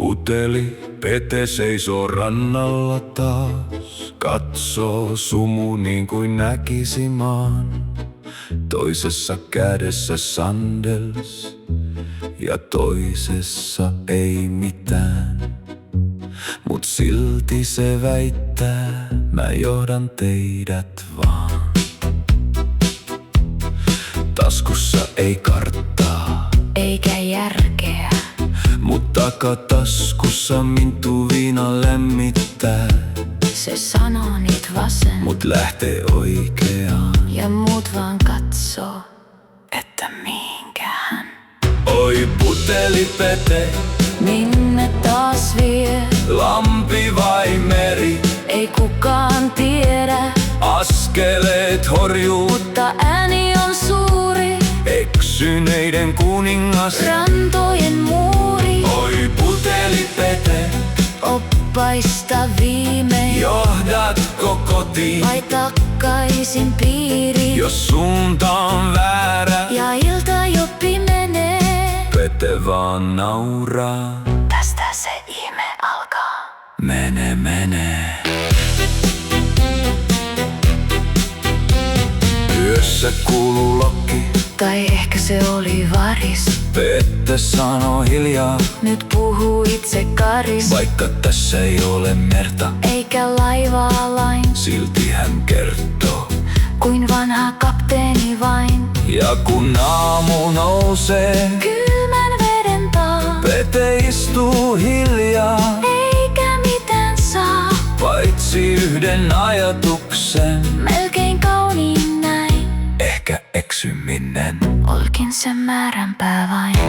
Puteli Pete seisoo rannalla taas, katsoo sumu niin kuin näkisi maan. Toisessa kädessä sandels ja toisessa ei mitään. Mut silti se väittää, mä johdan teidät vaan. Taskussa ei karttaa eikä järkeä, mut takataskussa mintu viina lämmittää. se sanoo niit vasen, Mut lähtee oikeaan. ja muut vaan katsoo, että mihinkähän. Oi puteli Pete, Minne taas vie, lampi vai meri? ei kukaan tiedä, Askeleet horjuu, mutta ääni on suuri, eksyneiden kuningas. rantojen muuri. Oi puteli Pete, Oppaista viimein, johdatko kotiin? vai takkaisin piiriin, Jos suunta on väärä, ja ilta jo pimenee. Pete vaan nauraa. Tästä se ihme alkaa. Mene, mene. Yössä kuuluu lokki, Tai ehkä se oli varis, Pete sanoo hiljaa. nyt puhuu itse karis. Vaikka tässä ei ole merta, Eikä laivaa lain, silti hän kertoo. kuin vanha kapteeni vain. Ja kun aamu nousee, Kylmän veden taa, Pete istuu hiljaa. eikä mitään saa. Paitsi yhden ajatuksen, Melkein kauniin näin, ehkä eksyminen. olkin se määränpää vain.